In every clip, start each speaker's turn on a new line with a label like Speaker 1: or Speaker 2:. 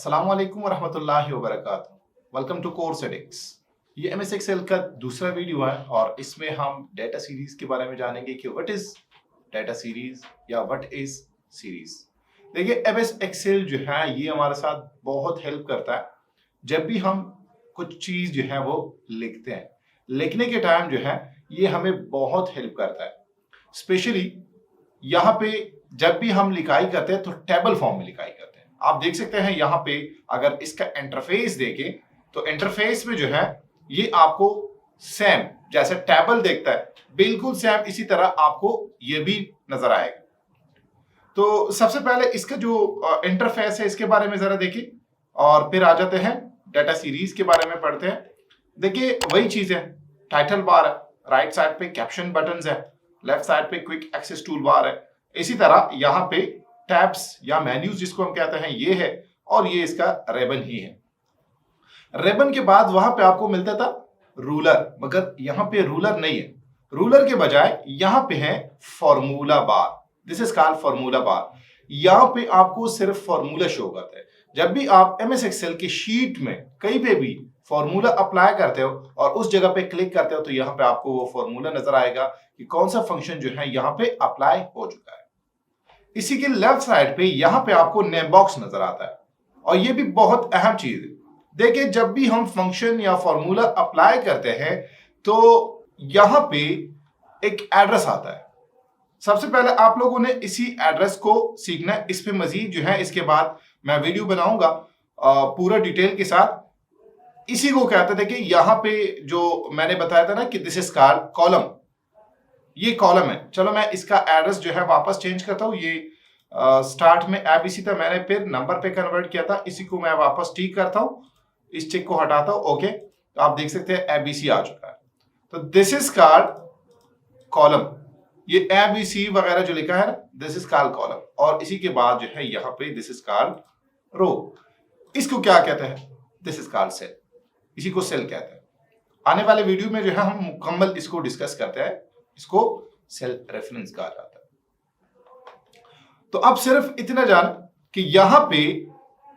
Speaker 1: अस्सलाम वालेकुम वरहमतुल्लाहि वबरकातुहू। वेलकम टू कोर्स एडिक्स। ये एमएस एक्सेल का दूसरा वीडियो है और इसमें हम डेटा सीरीज के बारे में जानेंगे कि व्हाट इज डेटा सीरीज या व्हाट इज सीरीज। देखिए, एमएस एक्सेल जो है ये हमारे साथ बहुत हेल्प करता है जब भी हम कुछ चीज जो है वो लिखते हैं। लिखने के टाइम जो है ये हमें बहुत हेल्प करता है। स्पेशली यहाँ पे जब भी हम लिखाई करते हैं तो टेबल फॉर्म में लिखाई करते हैं। आप देख सकते हैं यहाँ पे अगर इसका इंटरफेस देखें तो इंटरफेस में जो है ये आपको सेम जैसे टेबल देखता है बिल्कुल सेम इसी तरह आपको ये भी नजर आएगा। तो सबसे पहले इसका जो इंटरफेस है इसके बारे में जरा देखिए और फिर आ जाते हैं डेटा सीरीज के बारे में पढ़ते हैं। देखिए वही चीज है, टाइटल बार है, राइट साइड पे कैप्शन बटन्स है, लेफ्ट साइड पे क्विक एक्सेस टूल बार है। इसी तरह यहाँ पे टैब्स या मेन्यूज जिसको हम कहते हैं ये है और ये इसका रेबन ही है। रेबन के बाद वहां पे आपको मिलता था रूलर, मगर यहाँ पे रूलर नहीं है। रूलर के बजाय यहाँ पे है formula bar. This is called formula bar. यहाँ पे आपको सिर्फ फॉर्मूला शो करता है। जब भी आप एमएस एक्सेल की शीट में कहीं पे भी फॉर्मूला अप्लाई करते हो और उस जगह पे क्लिक करते हो तो यहाँ पे आपको वो फॉर्मूला नजर आएगा कि कौन सा फंक्शन जो है यहाँ पे अप्लाई हो चुका है। इसी के लेफ्ट साइड पे यहाँ पे आपको नेम बॉक्स नजर आता है और ये भी बहुत अहम चीज है। देखिए, जब भी हम फंक्शन या फॉर्मूला अप्लाई करते हैं तो यहाँ पे एक एड्रेस आता है। सबसे पहले आप लोगों ने इसी एड्रेस को सीखना है। इस पे मजीद जो है इसके बाद मैं वीडियो बनाऊंगा पूरा डिटेल के साथ। इसी को कहते थे कि यहाँ पे जो मैंने बताया था ना कि दिस इज कॉल्ड कॉलम, ये कॉलम है। चलो मैं इसका एड्रेस जो है वापस चेंज करता हूँ। ये स्टार्ट में एबीसी था, मैंने फिर नंबर पे कन्वर्ट किया था। इसी को मैं वापस टिक करता हूँ, इस टिक को हटाता हूँ। ओके, तो आप देख सकते हैं एबीसी आ चुका है। तो दिस इज कॉल्ड कॉलम। ये एबीसी वगैरह जो लिखा है ना, दिस इज कॉल्ड कॉलम। और इसी के बाद जो है यहाँ पे दिस इज कॉल्ड रो। इसको क्या कहते हैं? This is called cell. इसी को सेल कहते हैं। आने वाले वीडियो में जो है हम मुकम्मल इसको डिस्कस करते हैं। इसको सेल रेफरेंस कहा जाता है। तो अब सिर्फ इतना जान कि यहां पे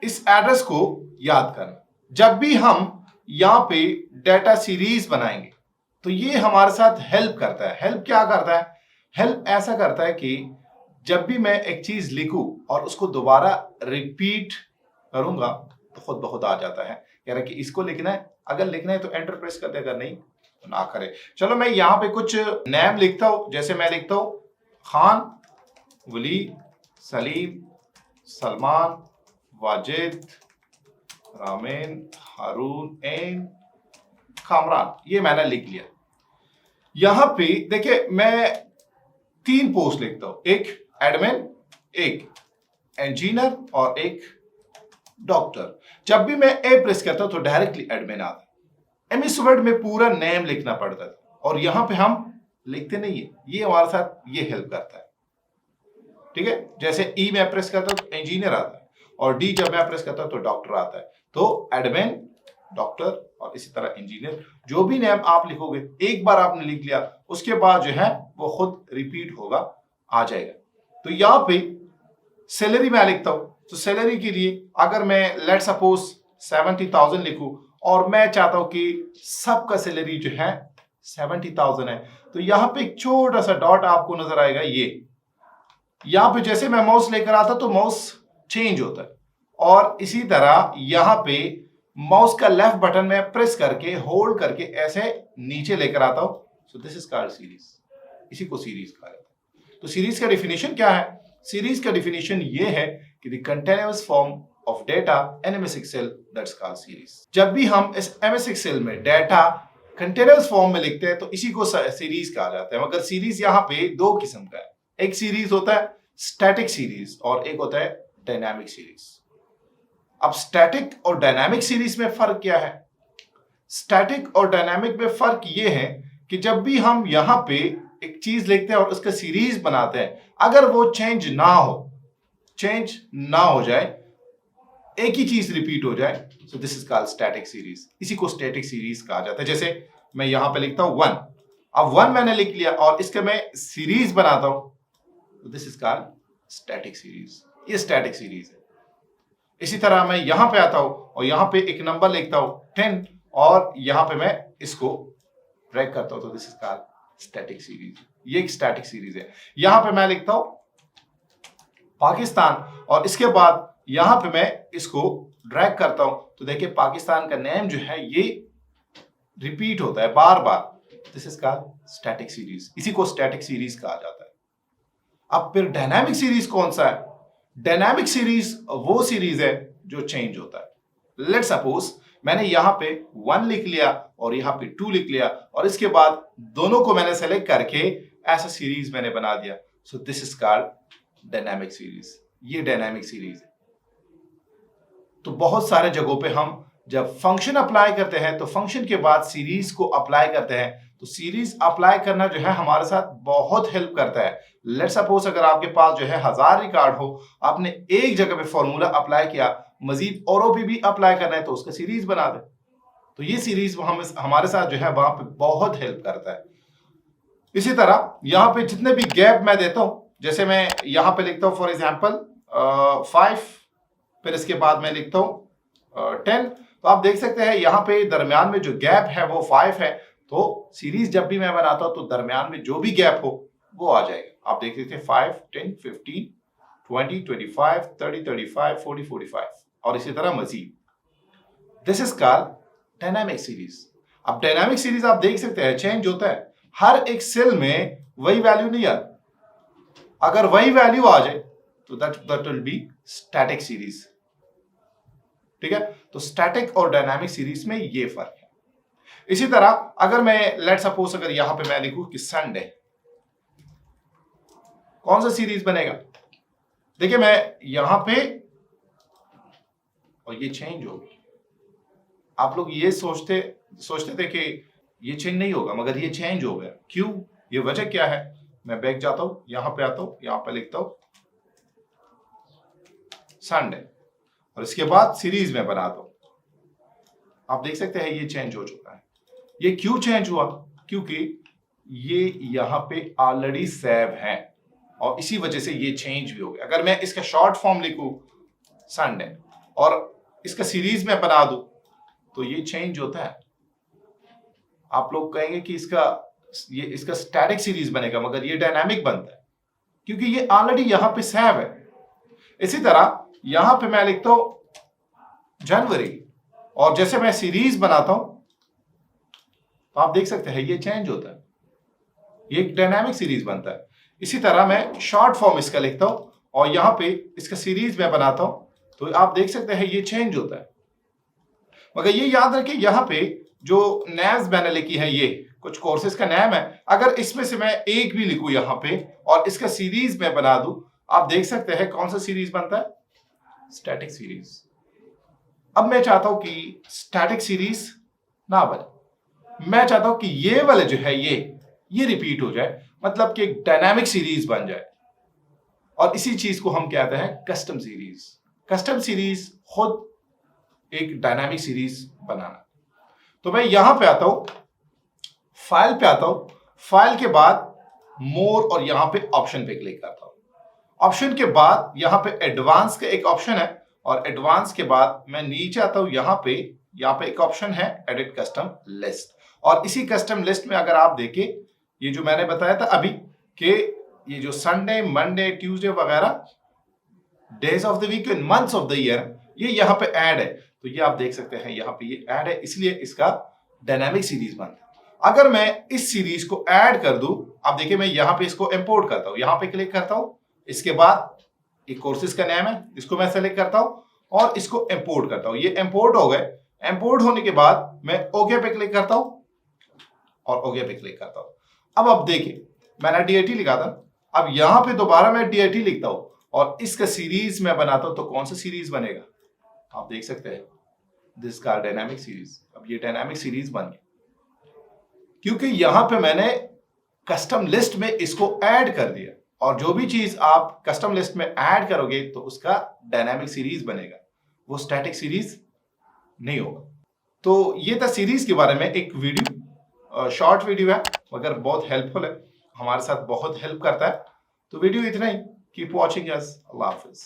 Speaker 1: इस एड्रेस को याद करना। जब भी हम यहां पे डेटा सीरीज बनाएंगे तो ये हमारे साथ हेल्प करता है। हेल्प क्या करता है? हेल्प ऐसा करता है कि जब भी मैं एक चीज लिखूं और उसको दोबारा रिपीट करूंगा तो खुद बहुत आ जाता है। कह रहा कि इसको लिखना है, अगर लिखना है तो एंटर प्रेस कर दे, अगर नहीं तो ना करे। चलो मैं यहाँ पे कुछ नेम लिखता हूं। जैसे मैं लिखता हूं खान, वली, सलीम, सलमान, वाजिद, रामेन, हारून एंड कामरान। ये मैंने लिख लिया। यहां पे देखिए मैं 3 पोस्ट लिखता हूं, एक एडमिन, एक इंजीनियर और एक डॉक्टर। जब भी मैं ए प्रेस करता हूं तो डायरेक्टली एडमिन आता है। एमएस वर्ड में पूरा नेम लिखना पड़ता था और यहां पे हम लिखते नहीं है। ये हमारे साथ ये हेल्प करता है। ठीक है, जैसे ई में प्रेस करता हूं तो इंजीनियर आता है और डी जब मैं प्रेस करता हूं तो डॉक्टर आता है। तो एडमिन, डॉक्टर और इसी तरह इंजीनियर। जो भी नेम आप लिखोगे एक बार आपने लिख लिया, उसके बाद जो है वो खुद रिपीट होगा, आ जाएगा। तो यहाँ पे सैलरी मैं लिखता हूं तो सैलरी के लिए अगर मैं लेट सपोज 70,000 लिखूं और मैं चाहता हूं कि सबका सैलरी जो है 70,000 है, तो यहां पे एक छोटा सा डॉट आपको नजर आएगा। ये यहां पे जैसे मैं माउस लेकर आता तो माउस चेंज होता है और इसी तरह यहां पे माउस का लेफ्ट बटन में प्रेस करके होल्ड करके ऐसे नीचे लेकर आता हूं। So this is called series. इसी को सीरीज कहा जाता है। तो सीरीज का डेफिनेशन क्या है? सीरीज का डेफिनेशन ये है कि the continuous form of data in MS Excel that's called series। जब भी हम इस MS Excel में डेटा कंटीन्यूअस फॉर्म में लिखते हैं तो इसी को सीरीज कहा जाता है। मगर सीरीज यहाँ पे 2 किस्म का है। एक सीरीज होता है स्टैटिक सीरीज और एक होता है डायनामिक सीरीज। अब स्टैटिक और डायनामिक सीरीज में फर्क क्या है? स्टैटिक और डायनामिक में फर्क ये है कि जब भी हम यहाँ पे एक चीज लिखते हैं और उसका सीरीज बनाते हैं, अगर वो चेंज ना हो जाए, एक ही चीज रिपीट हो जाए, so this is called static series. इसी को स्टैटिक सीरीज कहा जाता है। जैसे मैं यहां पे लिखता हूं 1, अब 1 मैंने लिख लिया और इसके मैं सीरीज बनाता हूं, this is called static series. ये स्टैटिक सीरीज है। इसी तरह मैं यहाँ पे आता हूँ और यहाँ पे एक नंबर लिखता हूँ 10 और यहाँ पे मैं इसको ड्रैग करता हूँ, तो this is called static series. ये एक स्टैटिक सीरीज है। यहाँ पे मैं लिखता हूँ पाकिस्तान और इसके बाद यहाँ पे मैं इसको ड्रैग करता हूँ, तो देखिए पाकिस्तान का नेम जो है ये रिपीट होता है बार बार। This is called static series. इसी को स्टैटिक सीरीज कहा जाता है। अब फिर डायनामिक सीरीज कौन सा है? डायनामिक सीरीज वो सीरीज है जो चेंज होता है। लेट्स सपोज मैंने यहाँ पे 1 लिख लिया और यहाँ पे 2 लिख लिया और इसके बाद दोनों को मैंने सेलेक्ट करके ऐसा सीरीज मैंने बना दिया। So this is called dynamic series. ये डायनामिक सीरीज है। तो बहुत सारे जगहों पे हम जब फंक्शन अप्लाई करते हैं तो फंक्शन के बाद सीरीज को अप्लाई करते हैं। तो सीरीज अप्लाई करना जो है हमारे साथ बहुत हेल्प करता है। लेट्स सपोज अगर आपके पास जो है 1000 रिकॉर्ड हो, आपने एक जगह पे फॉर्मूला अप्लाई किया, मजीद औरों पे भी अप्लाई करना है तो उसका सीरीज बना दे। तो ये सीरीज हमारे साथ जो है वहां पे बहुत हेल्प करता है। इसी तरह यहाँ पे जितने भी गैप मैं देता हूं, जैसे मैं यहाँ पे लिखता हूँ फॉर एग्जाम्पल 5, फिर इसके बाद मैं लिखता हूँ 10, तो आप देख सकते हैं यहाँ पे दरमियान में जो गैप है वो 5 है। तो सीरीज जब भी मैं बनाता हूं तो दरमियान में जो भी गैप हो वो आ जाएगा। आप देख सकते हैं 5, 10, 15, 20, 25, 30, 35, 40, 45 और इसी तरह मजीद। This is called dynamic series. अब डायनामिक सीरीज आप देख सकते हैं चेंज होता है। हर एक सेल में वही वैल्यू नहीं आती। अगर वही वैल्यू आ जाए तो that will be static series. ठीक है, तो स्टैटिक और डायनामिक सीरीज में ये फर्क है। इसी तरह अगर मैं लेट्स सपोज अगर यहां पे मैं लिखूं कि संडे, कौन सा सीरीज बनेगा? देखिए मैं यहां पे और ये चेंज होगी। आप लोग ये सोचते थे कि ये चेंज नहीं होगा, मगर ये चेंज हो गया। क्यों? ये वजह क्या है? मैं बैक जाता हूं, यहां पे आता हूं, यहां पे लिखता हूं संडे और इसके बाद सीरीज में बनाता हूं। आप देख सकते हैं ये चेंज हो चुका है। ये क्यों चेंज हुआ? क्योंकि ये यहां पे ऑलरेडी सेव है और इसी वजह से ये चेंज भी हो गया। अगर मैं इसका शॉर्ट फॉर्म लिखूं संडे और इसका सीरीज में बना दूं तो ये चेंज होता है। आप लोग कहेंगे कि इसका स्टैटिक सीरीज बनेगा, मगर ये डायनामिक बनता है क्योंकि ये ऑलरेडी यहां पे सेव है। इसी तरह यहां पे मैं लिखता हूं जनवरी और जैसे मैं सीरीज बनाता हूं तो आप देख सकते हैं ये चेंज होता है, ये एक डायनामिक सीरीज बनता है। इसी तरह मैं शॉर्ट फॉर्म इसका लिखता हूं और यहां पे इसका सीरीज में बनाता हूं तो आप देख सकते हैं ये चेंज होता है। मगर ये याद रखिए यहां पे जो नेम्स मैंने लिखी है ये कुछ कोर्सेज का नाम है। अगर इसमें से मैं एक भी लिखूं यहां पे और इसका सीरीज में बना दूं, आप देख सकते हैं कौन सा सीरीज बनता है? Static series. अब मैं चाहता हूं कि स्टैटिक सीरीज ना बने, मैं चाहता हूं कि ये वाले जो है ये रिपीट हो जाए, मतलब कि एक डायनामिक सीरीज बन जाए। और इसी चीज को हम कहते हैं कस्टम सीरीज। कस्टम सीरीज खुद एक डायनामिक सीरीज बनाना। तो मैं यहां पे आता हूं, फाइल पे आता हूं, फाइल के बाद मोर और यहां पे ऑप्शन पे क्लिक करता हूं। ऑप्शन के बाद यहां पे एडवांस का एक ऑप्शन है और एडवांस के बाद मैं नीचे आता हूं, यहां पे एक ऑप्शन है एडिट कस्टम लिस्ट। और इसी कस्टम लिस्ट में अगर आप देखें, ये जो मैंने बताया था अभी कि ये जो संडे, मंडे, ट्यूसडे वगैरह days of the week and months of the year ये यहाँ पे ऐड है। तो ये आप देख सकते हैं यहाँ पे ये ऐड है, इसलिए इसका डायनामिक सीरीज बनता है। अगर मैं इस सीरीज को ऐड कर दूं, आप देखिए मैं यहाँ पे इसको इंपोर्ट करता हूँ, यहाँ पे क्लिक करता हूँ, इसके बाद एक कोर्सेज का नाम है, इसको मैं सेलेक्ट करता हूँ और इसको इंपोर्ट करता हूँ। ये इंपोर्ट हो गए। इंपोर्ट होने के बाद मैं ओके पे क्लिक करता हूँ और ओके पे क्लिक करता हूँ। अब देखिए मैंने DIT लिखा था, अब यहाँ पे दोबारा मैं DIT लिखता हूँ और इसका सीरीज में बनाता हूँ, तो कौन सा सीरीज बनेगा? आप देख सकते हैं दिस का डायनामिक सीरीज। अब ये डायनामिक सीरीज बन गया क्योंकि यहां पे मैंने कस्टम लिस्ट में इसको ऐड कर दिया, और जो भी चीज आप कस्टम लिस्ट में ऐड करोगे तो उसका डायनामिक सीरीज बनेगा, वो स्टैटिक सीरीज नहीं होगा। तो ये था सीरीज के बारे में एक वीडियो, शॉर्ट वीडियो है मगर बहुत हेल्पफुल है, हमारे साथ बहुत हेल्प करता है। तो वीडियो इतना ही। Keep watching us. अल्लाह हाफिज।